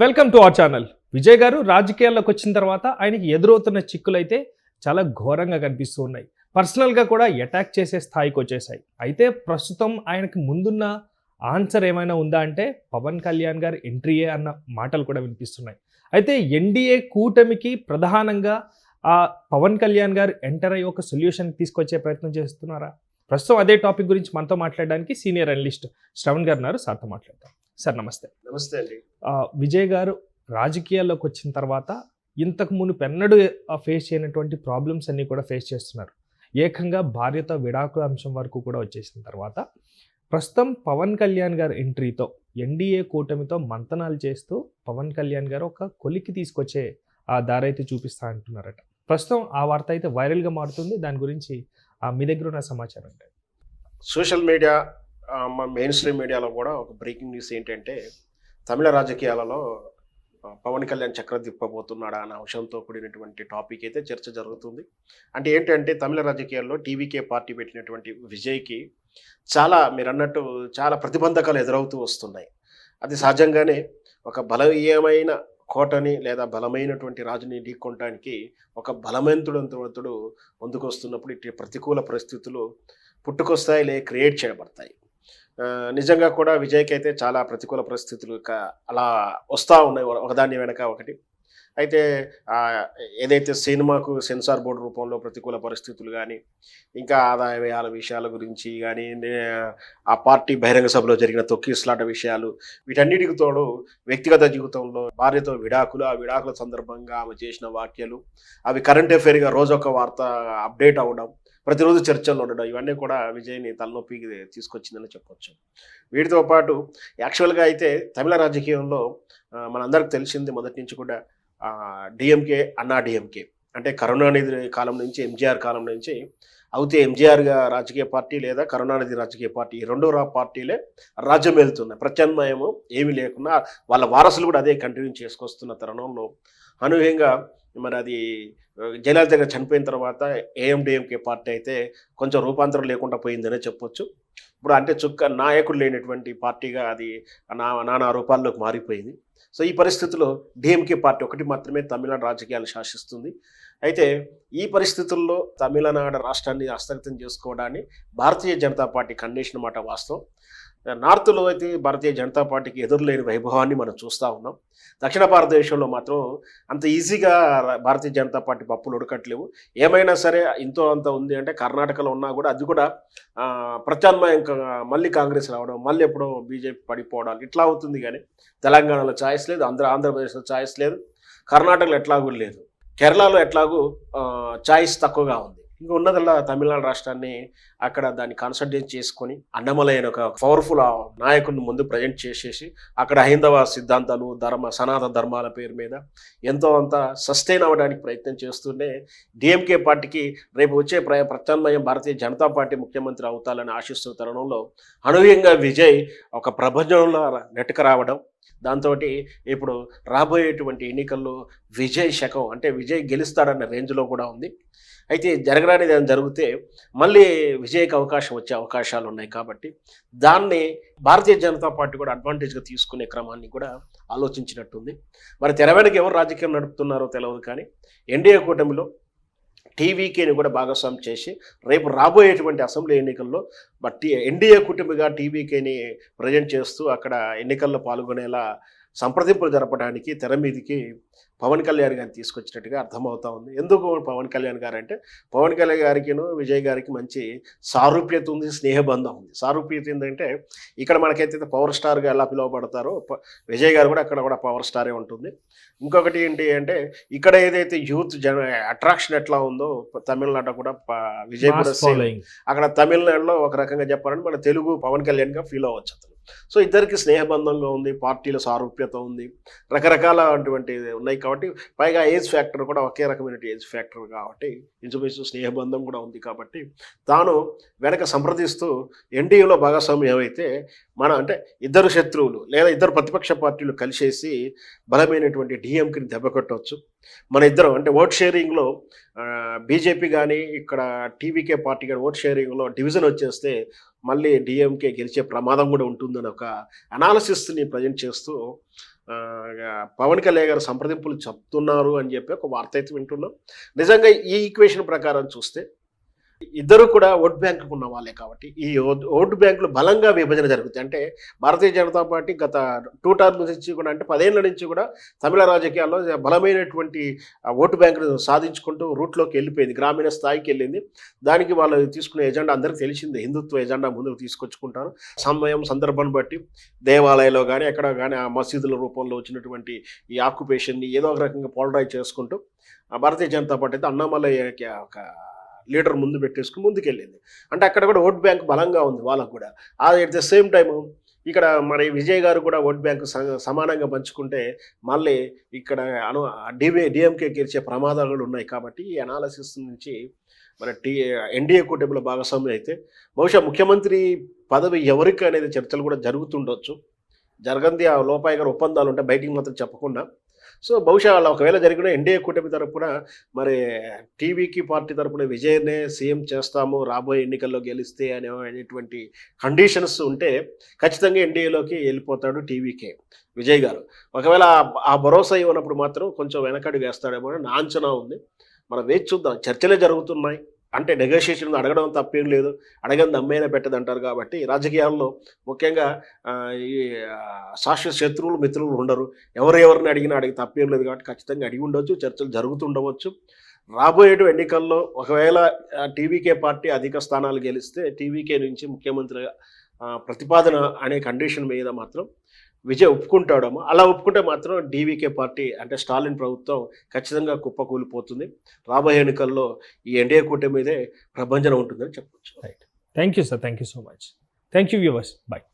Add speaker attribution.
Speaker 1: Welcome to our channel. Vijay గారు రాజకీయాల్లోకి వచ్చిన తర్వాత ఆయనకి ఎదురవుతున్న చిక్కులైతే చాలా ఘోరంగా కనిపిస్తూ ఉన్నాయి. పర్సనల్గా కూడా అటాక్ చేసే స్థాయికి వచ్చేసాయి. అయితే ప్రస్తుతం ఆయనకి ముందున్న ఆన్సర్ ఏమైనా ఉందా అంటే పవన్ కళ్యాణ్ గారు ఎంట్రీయే అన్న మాటలు కూడా వినిపిస్తున్నాయి. అయితే ఎన్డీఏ కూటమికి ప్రధానంగా ఆ పవన్ కళ్యాణ్ గారు ఎంటర్ అయ్యి ఒక సొల్యూషన్ తీసుకొచ్చే ప్రయత్నం చేస్తున్నారా? ప్రస్తుతం అదే టాపిక్ గురించి మనతో మాట్లాడడానికి సీనియర్ అనలిస్ట్ శ్రవణ్ గారు ఉన్నారు. సార్తో మాట్లాడతాం. సార్ నమస్తే.
Speaker 2: నమస్తే అండి.
Speaker 1: విజయ్ గారు రాజకీయాల్లోకి వచ్చిన తర్వాత ఇంతకు మునుపు ఎన్నడూ ఫేస్ చేయనటువంటి ప్రాబ్లమ్స్ అన్నీ కూడా ఫేస్ చేస్తున్నారు. ఏకంగా భార్యతో విడాకుల అంశం వరకు కూడా వచ్చేసిన తర్వాత ప్రస్తుతం పవన్ కళ్యాణ్ గారు ఎంట్రీతో ఎన్డీఏ కూటమితో మంతనాలు చేస్తూ పవన్ కళ్యాణ్ గారు ఒక కొలికి తీసుకొచ్చే ఆ దారి అయితే చూపిస్తా అంటున్నారట. ప్రస్తుతం ఆ వార్త అయితే వైరల్గా మారుతుంది. దాని గురించి మీ దగ్గర ఉన్న సమాచారం అంటే
Speaker 2: సోషల్ మీడియా, మెయిన్ స్ట్రీమ్ మీడియాలో కూడా ఒక బ్రేకింగ్ న్యూస్ ఏంటంటే తమిళ రాజకీయాలలో పవన్ కళ్యాణ్ చక్ర తిప్పబోతున్నాడా అనే అంశంతో కూడినటువంటి టాపిక్ అయితే చర్చ జరుగుతుంది. అంటే ఏంటంటే తమిళ రాజకీయాల్లో టీవీకే పార్టీ పెట్టినటువంటి విజయ్కి మీరు అన్నట్టు చాలా ప్రతిబంధకాలు ఎదురవుతూ వస్తున్నాయి. అది సహజంగానే ఒక బలమైన కోటని లేదా బలమైనటువంటి రాజుని ఢీకొనడానికి ఒక బలవంతుడు ముందుకు వస్తున్నప్పుడు ఇటు ప్రతికూల పరిస్థితులు పుట్టుకొస్తాయి, క్రియేట్ చేయబడతాయి. నిజంగా కూడా విజయ్కి అయితే చాలా ప్రతికూల పరిస్థితులు అలా వస్తూ ఉన్నాయి, ఒకదాని వెనక ఒకటి. అయితే ఏదైతే సినిమాకు సెన్సార్ బోర్డు రూపంలో ప్రతికూల పరిస్థితులు కానీ, ఇంకా ఆదాయ వ్యయాల విషయాల గురించి కానీ, ఆ పార్టీ బహిరంగ సభలో జరిగిన తొక్కిసలాట విషయాలు, వీటన్నిటికి తోడు వ్యక్తిగత జీవితంలో భార్యతో విడాకులు, ఆ విడాకుల సందర్భంగా ఆమె చేసిన వ్యాఖ్యలు, అవి కరెంట్ అఫైర్గా రోజొక వార్త అప్డేట్ అవ్వడం, ప్రతిరోజు చర్చల్లో ఉండడం, ఇవన్నీ కూడా విజయ్ని తలనొప్పికి తీసుకొచ్చిందని చెప్పొచ్చు. వీటితో పాటు యాక్చువల్గా అయితే తమిళ రాజకీయంలో మనందరికి తెలిసింది మొదటి నుంచి కూడా డిఎంకే, అన్నా డిఎంకే అంటే కరుణానిధి కాలం నుంచి, ఎంజీఆర్ కాలం నుంచి అయితే ఎంజీఆర్గా రాజకీయ పార్టీ లేదా కరుణానిధి రాజకీయ పార్టీ, ఈ రెండు పార్టీలే రాజ్యం వెళ్తున్నాయి. ప్రత్యామ్నాయము ఏమీ లేకుండా వాళ్ళ వారసులు కూడా అదే కంటిన్యూ చేసుకొస్తున్న తరుణంలో అనూహ్యంగా మరి అది జయలలిత గారు చనిపోయిన తర్వాత ఏఎండిఎంకే పార్టీ అయితే కొంచెం రూపాంతరం లేకుండా పోయిందనే చెప్పొచ్చు. ఇప్పుడు అంటే నాయకుడు లేనటువంటి పార్టీగా అది నానా రూపాల్లోకి మారిపోయింది. సో ఈ పరిస్థితుల్లో డిఎంకే పార్టీ ఒకటి మాత్రమే తమిళనాడు రాజకీయాలు శాసిస్తుంది. అయితే ఈ పరిస్థితుల్లో తమిళనాడు రాష్ట్రాన్ని హస్తగతం చేసుకోవడాన్ని భారతీయ జనతా పార్టీ ఖండించిన మాట వాస్తవం. నార్త్లో అయితే భారతీయ జనతా పార్టీకి ఎదురులేని వైభవాన్ని మనం చూస్తూ ఉన్నాం. దక్షిణ భారతదేశంలో మాత్రం అంత ఈజీగా భారతీయ జనతా పార్టీ పప్పులు ఉడకట్లేవు. ఏమైనా సరే ఇంతో అంత ఉంది అంటే కర్ణాటకలో ఉన్నా కూడా అది కూడా ప్రత్యామ్నాయం మళ్ళీ కాంగ్రెస్ రావడం, మళ్ళీ ఎప్పుడో బీజేపీ పడిపోవడాలు ఇట్లా అవుతుంది. కానీ తెలంగాణలో ఛాయిస్ లేదు, ఆంధ్రప్రదేశ్లో ఛాయిస్ లేదు, కర్ణాటకలో ఎట్లాగూ లేదు, కేరళలో ఎట్లాగూ ఛాయిస్ తక్కువగా ఉంది. ఇంకా ఉన్నదల్లా తమిళనాడు రాష్ట్రాన్ని అక్కడ దాన్ని కాన్సన్ట్రేట్ చేసుకొని అన్నమలై ఒక పవర్ఫుల్ నాయకుడిని ముందు ప్రజెంట్ చేసేసి అక్కడ హైందవ సిద్ధాంతాలు, సనాతన ధర్మాల పేరు మీద ఎంతో అంత సస్టైన్ అవ్వడానికి ప్రయత్నం చేస్తూనే డిఎంకే పార్టీకి రేపు వచ్చే ప్రత్యామ్నాయం భారతీయ జనతా పార్టీ ముఖ్యమంత్రి అవుతాలని ఆశిస్తున్న తరుణంలో అనూహ్యంగా విజయ్ ఒక ప్రపంచంలో నెట్టుక రావడం, దాంతో ఇప్పుడు రాబోయేటువంటి ఎన్నికల్లో విజయ్ శకం అంటే విజయ్ గెలుస్తాడన్న రేంజ్లో కూడా ఉంది. అయితే జరగడానికి ఏదైనా జరిగితే మళ్ళీ విజయ్కి అవకాశం వచ్చే అవకాశాలు ఉన్నాయి. కాబట్టి దాన్ని భారతీయ జనతా పార్టీ కూడా అడ్వాంటేజ్గా తీసుకునే క్రమాన్ని కూడా ఆలోచించినట్టుంది. మరి తెర వెనక ఎవరు రాజకీయం నడుపుతున్నారో తెలియదు, కానీ ఎన్డీఏ కూటమిలో టీవీకేని కూడా భాగస్వామ్యం చేసి రేపు రాబోయేటువంటి అసెంబ్లీ ఎన్నికల్లో ఎన్డీఏ కూటమిగా టీవీకేని ప్రజెంట్ చేస్తూ అక్కడ ఎన్నికల్లో పాల్గొనేలా సంప్రదింపులు జరపడానికి తెర మీదకి పవన్ కళ్యాణ్ గారిని తీసుకొచ్చినట్టుగా అర్థమవుతా ఉంది. ఎందుకు పవన్ కళ్యాణ్ గారు అంటే పవన్ కళ్యాణ్ గారికిను విజయ్ గారికి మంచి సారూప్యత ఉంది, స్నేహబంధం ఉంది. సారూప్యత ఏంటంటే ఇక్కడ మనకైతే పవర్ స్టార్గా ఎలా పిలువబడతారో విజయ్ గారు కూడా అక్కడ కూడా పవర్ స్టారే ఉంటుంది. ఇంకొకటి ఏంటి అంటే ఇక్కడ ఏదైతే యూత్ అట్రాక్షన్ ఎట్లా ఉందో తమిళనాడు కూడా విజయ్ కూడా అక్కడ తమిళనాడులో ఒక రకంగా చెప్పాలంటే మన తెలుగు పవన్ కళ్యాణ్గా ఫీల్ అవ్వచ్చు అతను. సో ఇద్దరికి స్నేహబంధంగా ఉంది, పార్టీల సారూప్యత ఉంది, రకరకాల అటువంటి ఉన్నాయి. కాబట్టి పైగా ఏజ్ ఫ్యాక్టర్ కూడా ఒకే రకమైన ఏజ్ ఫ్యాక్టర్ కాబట్టి ఇంచుమించు స్నేహబంధం కూడా ఉంది. కాబట్టి తాను వెనక సంప్రదిస్తూ ఎన్డీఏలో భాగస్వామ్యం ఏమైతే అంటే ఇద్దరు శత్రువులు లేదా ఇద్దరు ప్రతిపక్ష పార్టీలు కలిసేసి బలమైనటువంటి డిఎంకేని దెబ్బకొట్టవచ్చు. మన ఇద్దరం అంటే ఓట్ షేరింగ్లో బీజేపీ కానీ ఇక్కడ టీవీకే పార్టీ కానీ ఓట్ షేరింగ్లో డివిజన్ వచ్చేస్తే మళ్ళీ డిఎంకే గెలిచే ప్రమాదం కూడా ఉంటుందని ఒక అనాలిసిస్ని ప్రజెంట్ చేస్తూ ఆ, పవన్ కళ్యాణ్ గారు సంప్రదింపులు చెప్తున్నారు అని చెప్పి ఒక వార్త అయితే వింటున్నాం. నిజంగా ఈ ఈక్వేషన్ ప్రకారం చూస్తే ఇద్దరు కూడా ఓట్ బ్యాంకు ఉన్న వాళ్ళే కాబట్టి ఈ ఓటు బ్యాంకులు బలంగా విభజన జరుగుతాయి. అంటే భారతీయ జనతా పార్టీ గత 2 టర్మ్స్ నుంచి కూడా, అంటే 10 ఏళ్ల నుంచి కూడా తమిళ రాజకీయాల్లో బలమైనటువంటి ఓటు బ్యాంకును సాధించుకుంటూ రూట్లోకి వెళ్ళిపోయింది, గ్రామీణ స్థాయికి వెళ్ళింది. దానికి వాళ్ళు తీసుకునే ఎజెండా అందరికీ తెలిసిందే, హిందుత్వ ఎజెండా ముందుకు తీసుకొచ్చుకుంటారు. సమయం సందర్భాన్ని బట్టి దేవాలయాల్లో కానీ ఎక్కడ కానీ ఆ మసీదుల రూపంలో వచ్చినటువంటి ఈ ఆక్యుపేషన్ని ఏదో ఒక రకంగా పోలరైజ్ చేసుకుంటూ భారతీయ జనతా పార్టీ అయితే అన్నామలయ్యకి ఒక లీడర్ ముందు పెట్టేసుకుని ముందుకెళ్ళింది. అంటే అక్కడ కూడా ఓట్ బ్యాంక్ బలంగా ఉంది వాళ్ళకు కూడా. అట్ ద సేమ్ టైం ఇక్కడ మరి విజయ్ గారు కూడా ఓట్ బ్యాంకు సమానంగా పంచుకుంటే మళ్ళీ ఇక్కడ డిఎంకే గెలిచే ప్రమాదాలు కూడా ఉన్నాయి. కాబట్టి ఈ అనాలసిస్ నుంచి మన ఎన్డీఏ కూటమిలో భాగస్వామ్యం అయితే బహుశా ముఖ్యమంత్రి పదవి ఎవరికి అనేది చర్చలు కూడా జరుగుతుండొచ్చు. జరగంది ఆ లోపాయి గారు ఒప్పందాలు ఉంటే బయటికి మాత్రం చెప్పకుండా. సో బహుశా అలా ఒకవేళ జరిగిన ఎన్డీఏ కూటమి తరపున మరి టీవీకి పార్టీ తరపున విజయ్నే సీఎం చేస్తాము రాబోయే ఎన్నికల్లో గెలిస్తే అనేటువంటి కండిషన్స్ ఉంటే ఖచ్చితంగా ఎన్డీఏలోకి వెళ్ళిపోతాడు టీవీకే విజయ్ గారు. ఒకవేళ ఆ భరోసా ఇవ్వనప్పుడు మాత్రం కొంచెం వెనకడుగు వేస్తాడేమో అని నా అంచనా ఉంది. మనం వేచి చూద్దాం. చర్చలే జరుగుతున్నాయి, అంటే నెగోషియేషన్ అడగడం తప్పేం లేదు, అడగని అమ్మేనే పెట్టదంటారు. కాబట్టి రాజకీయాల్లో ముఖ్యంగా ఈ శాశ్వత శత్రువులు మిత్రులు ఉండరు. ఎవరిని అడిగినా అడిగి తప్పేం లేదు. కాబట్టి ఖచ్చితంగా అడిగి ఉండవచ్చు, చర్చలు జరుగుతుండవచ్చు. రాబోయే ఎన్నికల్లో ఒకవేళ టీవీకే పార్టీ అధిక స్థానాలు గెలిస్తే టీవీకే నుంచి ముఖ్యమంత్రి ప్రతిపాదన అనే కండిషన్ మీద మాత్రం విజయ్ ఒప్పుకుంటాడేమో. అలా ఒప్పుకుంటే మాత్రం డీవీకే పార్టీ అంటే స్టాలిన్ ప్రభుత్వం ఖచ్చితంగా కుప్పకూలిపోతుంది. రాబోయే ఎన్నికల్లో ఈ ఎన్డీఏ కూటమి మీదే ప్రభంజనం ఉంటుందని చెప్పొచ్చు.
Speaker 1: Right. Thank you sir, thank you so much. Thank you viewers, bye.